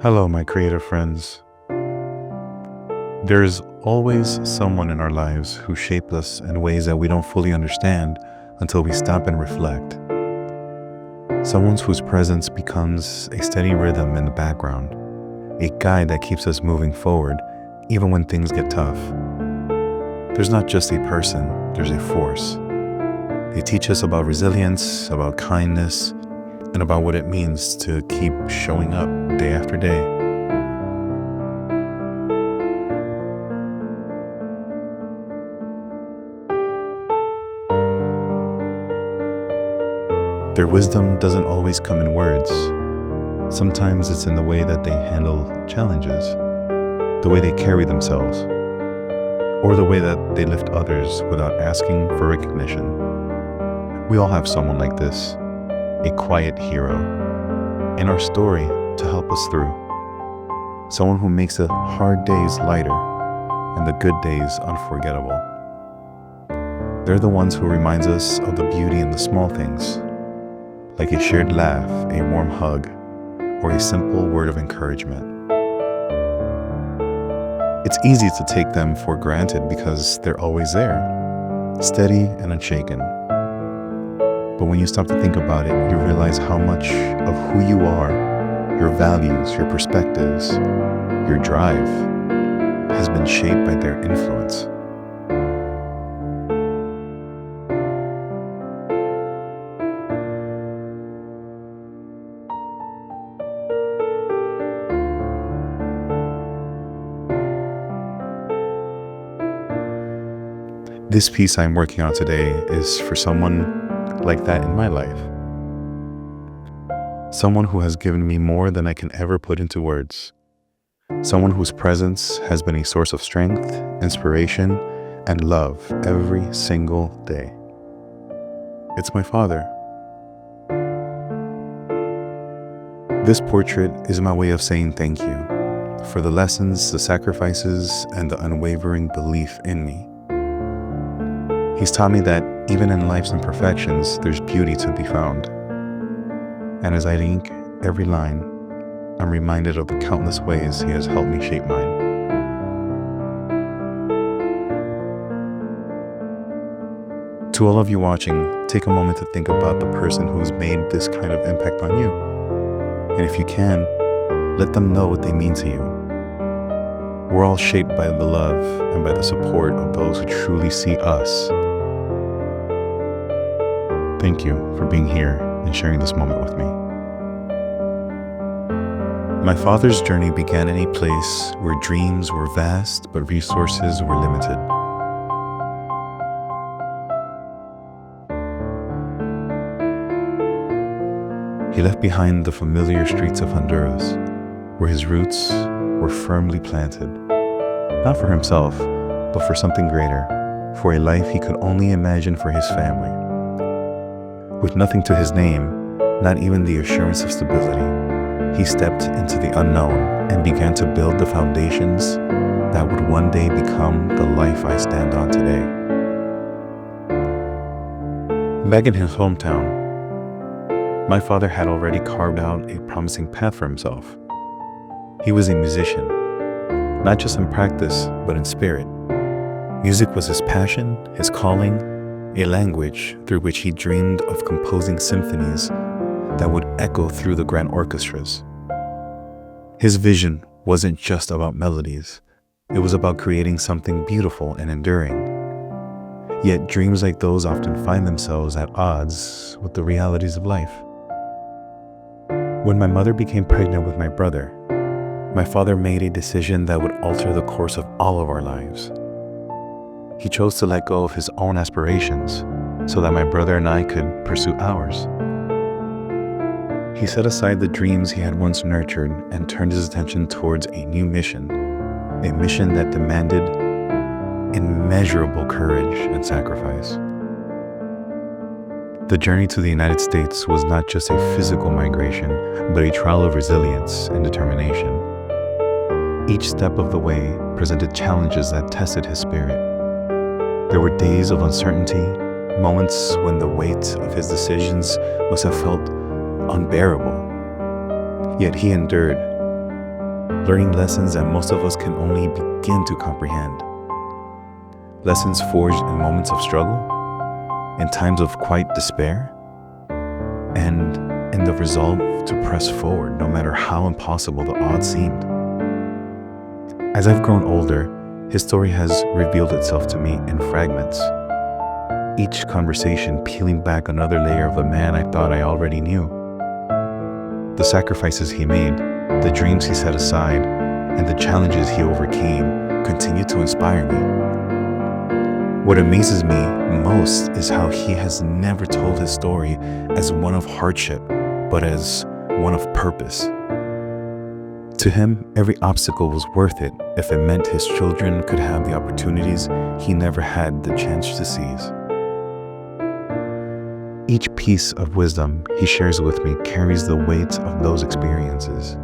Hello, my creative friends. There is always someone in our lives who shaped us in ways that we don't fully understand until we stop and reflect. Someone whose presence becomes a steady rhythm in the background, a guide that keeps us moving forward even when things get tough. There's not just a person, there's a force. They teach us about resilience, about kindness, and about what it means to keep showing up day after day. Their wisdom doesn't always come in words. Sometimes it's in the way that they handle challenges, the way they carry themselves, or the way that they lift others without asking for recognition. We all have someone like this, a quiet hero, in our story to help us through. Someone who makes the hard days lighter and the good days unforgettable. They're the ones who reminds us of the beauty in the small things, like a shared laugh, a warm hug, or a simple word of encouragement. It's easy to take them for granted because they're always there, steady and unshaken. But when you stop to think about it, you realize how much of who you are, your values, your perspectives, your drive, has been shaped by their influence. This piece I'm working on today is for someone like that in my life. Someone who has given me more than I can ever put into words. Someone whose presence has been a source of strength, inspiration, and love every single day. It's my father. This portrait is my way of saying thank you for the lessons, the sacrifices, and the unwavering belief in me. He's taught me that even in life's imperfections, there's beauty to be found. And as I ink every line, I'm reminded of the countless ways he has helped me shape mine. To all of you watching, take a moment to think about the person who's made this kind of impact on you. And if you can, let them know what they mean to you. We're all shaped by the love and by the support of those who truly see us. Thank you for being here and sharing this moment with me. My father's journey began in a place where dreams were vast, but resources were limited. He left behind the familiar streets of Honduras, where his roots were firmly planted, not for himself, but for something greater, for a life he could only imagine for his family. With nothing to his name, not even the assurance of stability, he stepped into the unknown and began to build the foundations that would one day become the life I stand on today. Back in his hometown, my father had already carved out a promising path for himself. He was a musician, not just in practice, but in spirit. Music was his passion, his calling, a language through which he dreamed of composing symphonies that would echo through the grand orchestras. His vision wasn't just about melodies, it was about creating something beautiful and enduring. Yet dreams like those often find themselves at odds with the realities of life. When my mother became pregnant with my brother, my father made a decision that would alter the course of all of our lives. He chose to let go of his own aspirations so that my brother and I could pursue ours. He set aside the dreams he had once nurtured and turned his attention towards a new mission, a mission that demanded immeasurable courage and sacrifice. The journey to the United States was not just a physical migration, but a trial of resilience and determination. Each step of the way presented challenges that tested his spirit. There were days of uncertainty, moments when the weight of his decisions must have felt unbearable. Yet he endured, learning lessons that most of us can only begin to comprehend. Lessons forged in moments of struggle, in times of quiet despair, and in the resolve to press forward no matter how impossible the odds seemed. As I've grown older, his story has revealed itself to me in fragments, each conversation peeling back another layer of the man I thought I already knew. The sacrifices he made, the dreams he set aside, and the challenges he overcame continue to inspire me. What amazes me most is how he has never told his story as one of hardship, but as one of purpose. To him, every obstacle was worth it if it meant his children could have the opportunities he never had the chance to seize. Each piece of wisdom he shares with me carries the weight of those experiences.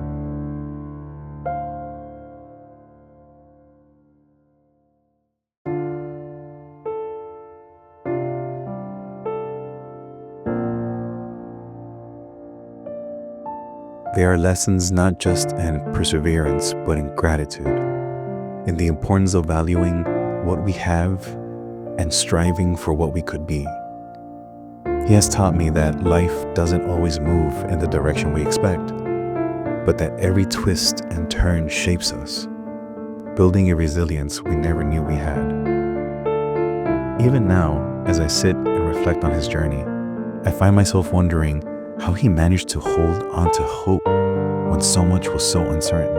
They are lessons not just in perseverance, but in gratitude, in the importance of valuing what we have and striving for what we could be. He has taught me that life doesn't always move in the direction we expect, but that every twist and turn shapes us, building a resilience we never knew we had. Even now, as I sit and reflect on his journey, I find myself wondering how he managed to hold on to hope when so much was so uncertain.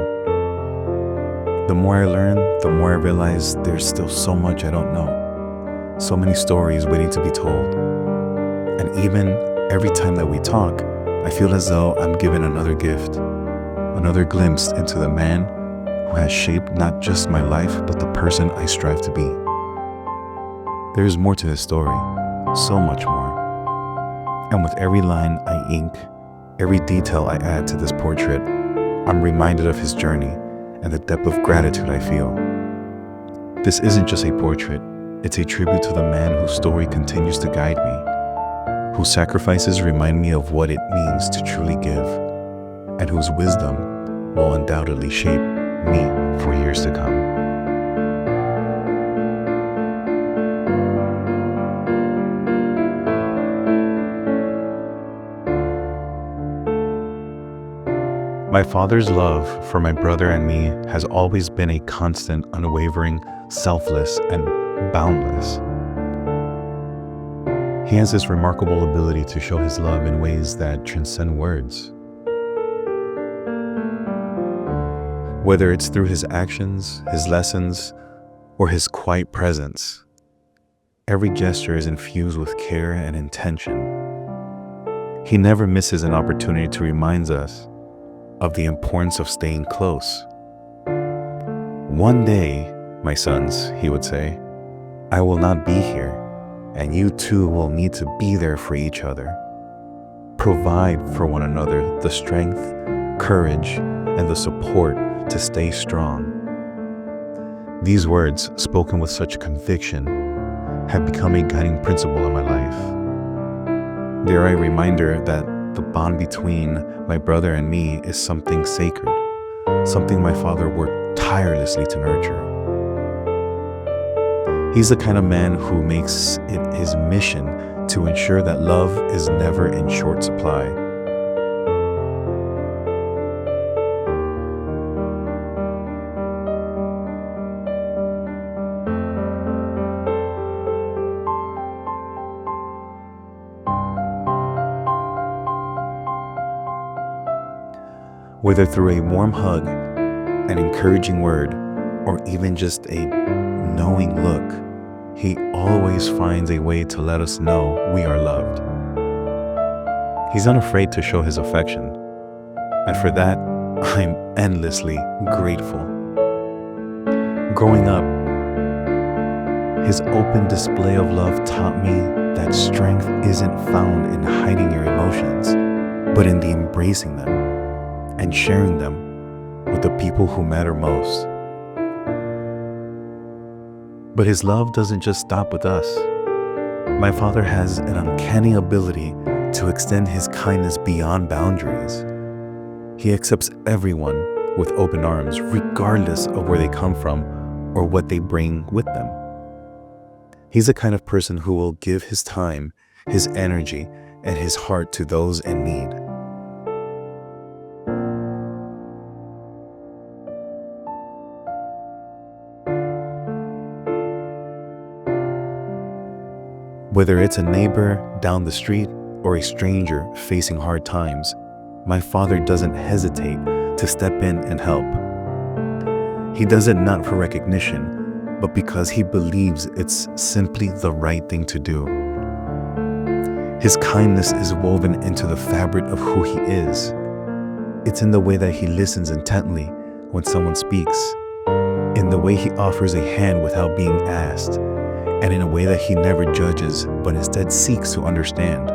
The more I learn, the more I realize there's still so much I don't know, so many stories waiting to be told. And even every time that we talk, I feel as though I'm given another gift, another glimpse into the man who has shaped not just my life, but the person I strive to be. There is more to his story, so much more. And with every line I ink, every detail I add to this portrait, I'm reminded of his journey and the depth of gratitude I feel. This isn't just a portrait, it's a tribute to the man whose story continues to guide me, whose sacrifices remind me of what it means to truly give, and whose wisdom will undoubtedly shape me for years to come. My father's love for my brother and me has always been a constant, unwavering, selfless, and boundless. He has this remarkable ability to show his love in ways that transcend words. Whether it's through his actions, his lessons, or his quiet presence, every gesture is infused with care and intention. He never misses an opportunity to remind us of the importance of staying close. One day, my sons, he would say, I will not be here, and you too will need to be there for each other. Provide for one another the strength, courage, and the support to stay strong. These words, spoken with such conviction, have become a guiding principle in my life. They are a reminder that the bond between my brother and me is something sacred, something my father worked tirelessly to nurture. He's the kind of man who makes it his mission to ensure that love is never in short supply. Whether through a warm hug, an encouraging word, or even just a knowing look, he always finds a way to let us know we are loved. He's unafraid to show his affection, and for that, I'm endlessly grateful. Growing up, his open display of love taught me that strength isn't found in hiding your emotions, but in the embracing them and sharing them with the people who matter most. But his love doesn't just stop with us. My father has an uncanny ability to extend his kindness beyond boundaries. He accepts everyone, with open arms, regardless of where they come from or what they bring with them. He's the kind of person who will give his time, his energy, and his heart to those in need. Whether it's a neighbor down the street or a stranger facing hard times, my father doesn't hesitate to step in and help. He does it not for recognition, but because he believes it's simply the right thing to do. His kindness is woven into the fabric of who he is. It's in the way that he listens intently when someone speaks, in the way he offers a hand without being asked, and in a way that he never judges, but instead seeks to understand.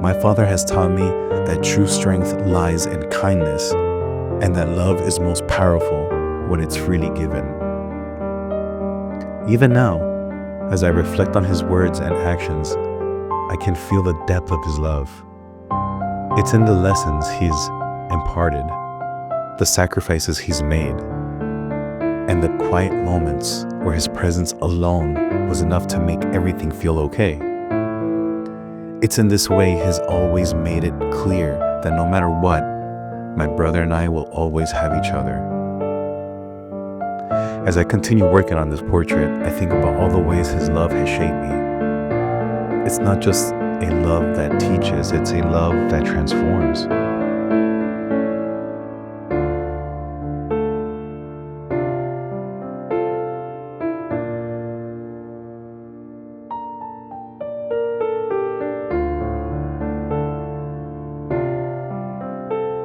My father has taught me that true strength lies in kindness, and that love is most powerful when it's freely given. Even now, as I reflect on his words and actions, I can feel the depth of his love. It's in the lessons he's imparted, the sacrifices he's made, and the quiet moments where his presence alone was enough to make everything feel okay. It's in this way he's always made it clear that no matter what, my brother and I will always have each other. As I continue working on this portrait, I think about all the ways his love has shaped me. It's not just a love that teaches, it's a love that transforms.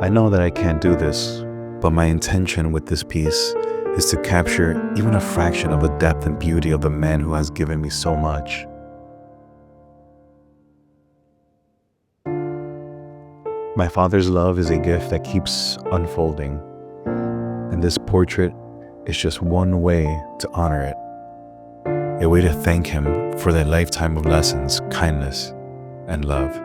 I know that I can't do this, but my intention with this piece is to capture even a fraction of the depth and beauty of the man who has given me so much. My father's love is a gift that keeps unfolding, and this portrait is just one way to honor it, a way to thank him for that lifetime of lessons, kindness, and love.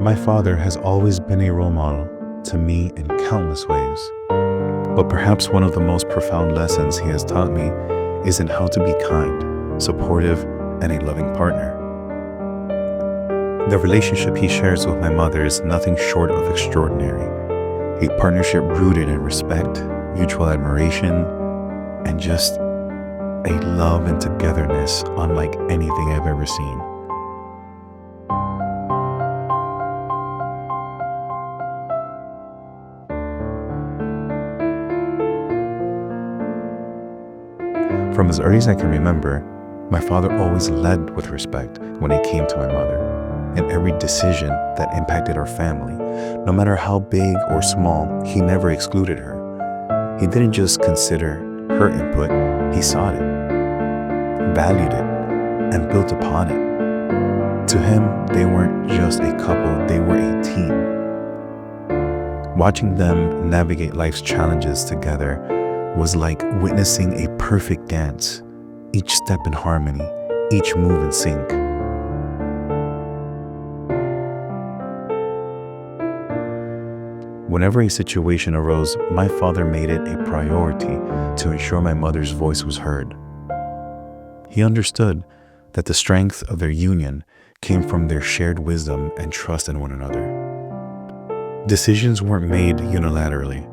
My father has always been a role model to me in countless ways, but perhaps one of the most profound lessons he has taught me is in how to be kind, supportive, and a loving partner. The relationship he shares with my mother is nothing short of extraordinary, a partnership rooted in respect, mutual admiration, and just a love and togetherness unlike anything I've ever seen. From as early as I can remember, my father always led with respect when it came to my mother, in every decision that impacted our family. No matter how big or small, he never excluded her. He didn't just consider her input, he sought it, valued it, and built upon it. To him, they weren't just a couple, they were a team. Watching them navigate life's challenges together was like witnessing a perfect dance, each step in harmony, each move in sync. Whenever a situation arose, my father made it a priority to ensure my mother's voice was heard. He understood that the strength of their union came from their shared wisdom and trust in one another. Decisions weren't made unilaterally.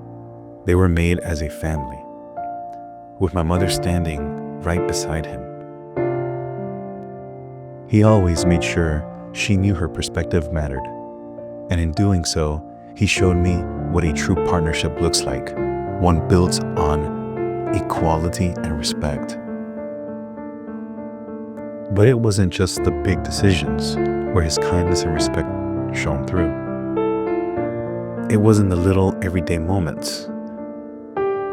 They were made as a family, with my mother standing right beside him. He always made sure she knew her perspective mattered, and in doing so, he showed me what a true partnership looks like, one built on equality and respect. But it wasn't just the big decisions where his kindness and respect shone through. It was in the little everyday moments,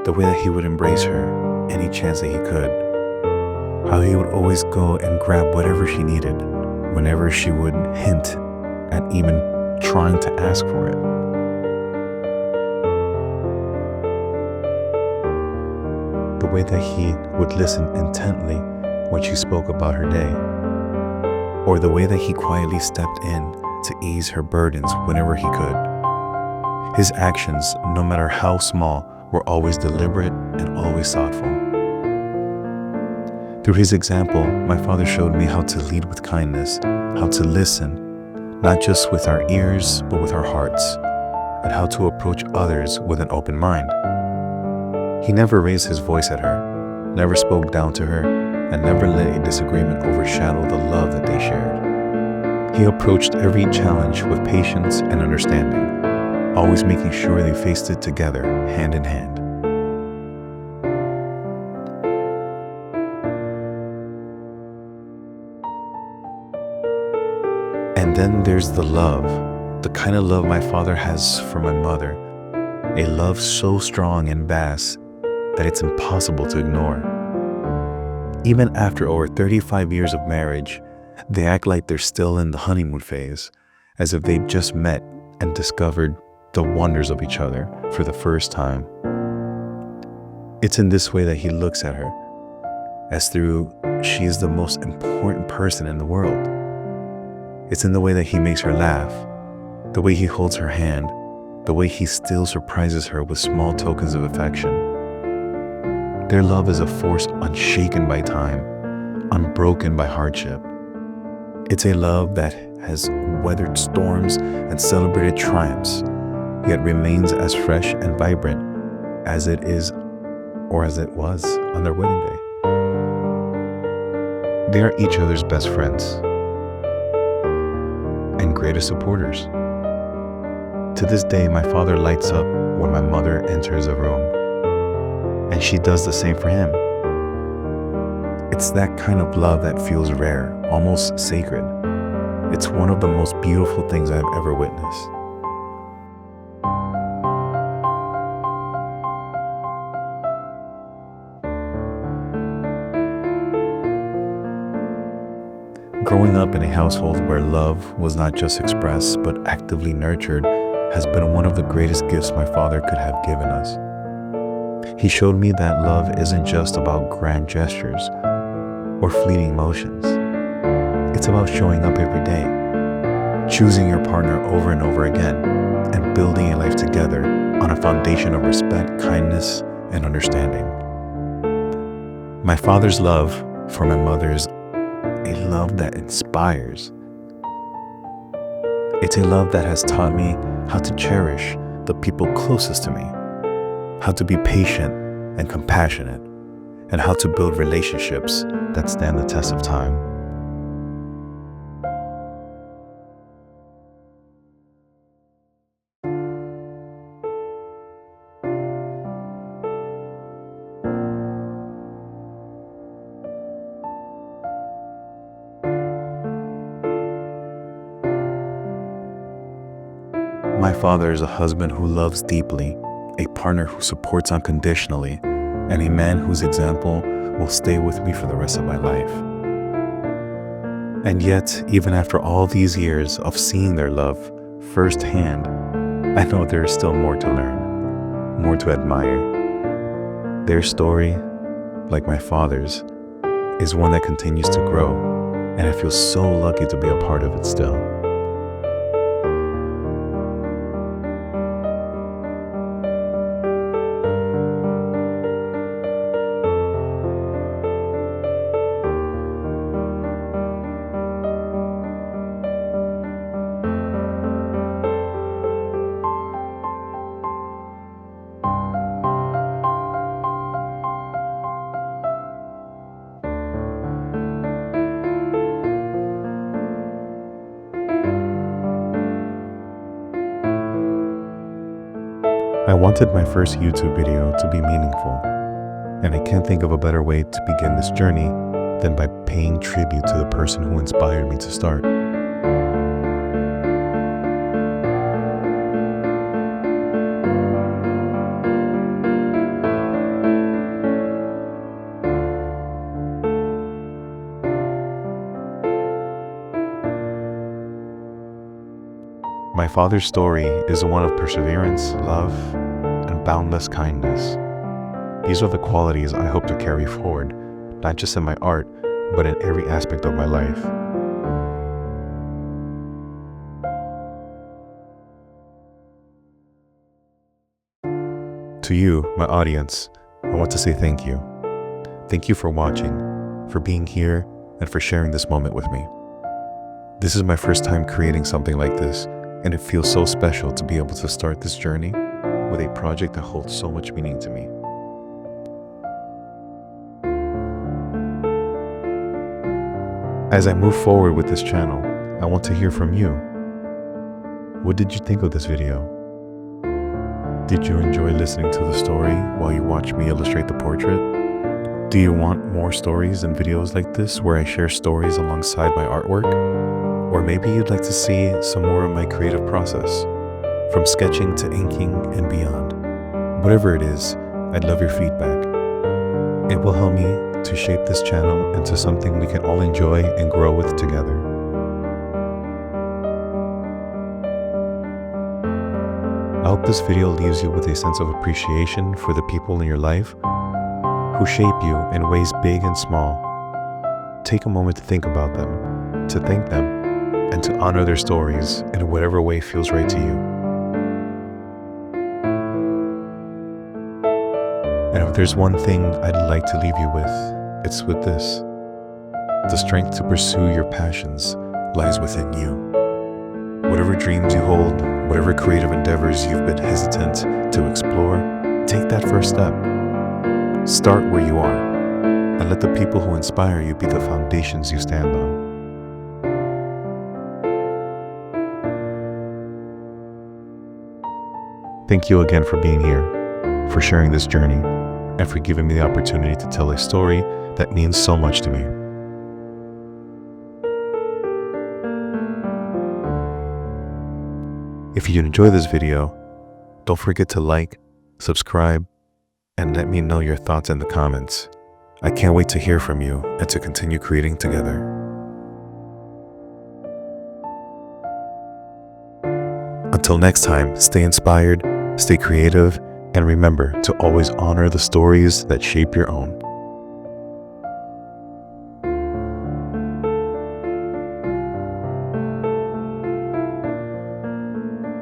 the way that he would embrace her any chance that he could, how he would always go and grab whatever she needed whenever she would hint at even trying to ask for it. The way that he would listen intently when she spoke about her day, or the way that he quietly stepped in to ease her burdens whenever he could. His actions, no matter how small, were always deliberate and always thoughtful. Through his example, my father showed me how to lead with kindness, how to listen, not just with our ears, but with our hearts, and how to approach others with an open mind. He never raised his voice at her, never spoke down to her, and never let a disagreement overshadow the love that they shared. He approached every challenge with patience and understanding, always making sure they faced it together, hand in hand. And then there's the love, the kind of love my father has for my mother, a love so strong and vast that it's impossible to ignore. Even after over 35 years of marriage, they act like they're still in the honeymoon phase, as if they've just met and discovered the wonders of each other for the first time. It's in this way that he looks at her, as through she is the most important person in the world. It's in the way that he makes her laugh, the way he holds her hand, the way he still surprises her with small tokens of affection. Their love is a force unshaken by time, unbroken by hardship. It's a love that has weathered storms and celebrated triumphs, yet remains as fresh and vibrant as it is or as it was on their wedding day. They are each other's best friends and greatest supporters. To this day, my father lights up when my mother enters a room, and she does the same for him. It's that kind of love that feels rare, almost sacred. It's one of the most beautiful things I've ever witnessed. Growing up in a household where love was not just expressed but actively nurtured has been one of the greatest gifts my father could have given us. He showed me that love isn't just about grand gestures or fleeting emotions. It's about showing up every day, choosing your partner over and over again, and building a life together on a foundation of respect, kindness, and understanding. My father's love for my mother is a love that inspires. It's a love that has taught me how to cherish the people closest to me, how to be patient and compassionate, and how to build relationships that stand the test of time. My father is a husband who loves deeply, a partner who supports unconditionally, and a man whose example will stay with me for the rest of my life. And yet, even after all these years of seeing their love firsthand, I know there is still more to learn, more to admire. Their story, like my father's, is one that continues to grow, and I feel so lucky to be a part of it still. I wanted my first YouTube video to be meaningful, and I can't think of a better way to begin this journey than by paying tribute to the person who inspired me to start. My father's story is one of perseverance, love, and boundless kindness. These are the qualities I hope to carry forward, not just in my art, but in every aspect of my life. To you, my audience, I want to say thank you. Thank you for watching, for being here, and for sharing this moment with me. This is my first time creating something like this, and it feels so special to be able to start this journey with a project that holds so much meaning to me. As I move forward with this channel, I want to hear from you. What did you think of this video? Did you enjoy listening to the story while you watch me illustrate the portrait? Do you want more stories and videos like this where I share stories alongside my artwork? Or maybe you'd like to see some more of my creative process, from sketching to inking and beyond. Whatever it is, I'd love your feedback. It will help me to shape this channel into something we can all enjoy and grow with together. I hope this video leaves you with a sense of appreciation for the people in your life who shape you in ways big and small. Take a moment to think about them, to thank them, and to honor their stories in whatever way feels right to you. And if there's one thing I'd like to leave you with, it's with this. The strength to pursue your passions lies within you. Whatever dreams you hold, whatever creative endeavors you've been hesitant to explore, take that first step. Start where you are, and let the people who inspire you be the foundations you stand on. Thank you again for being here, for sharing this journey, and for giving me the opportunity to tell a story that means so much to me. If you enjoy this video, don't forget to like, subscribe, and let me know your thoughts in the comments. I can't wait to hear from you and to continue creating together. Until next time, stay inspired, stay creative, and remember to always honor the stories that shape your own.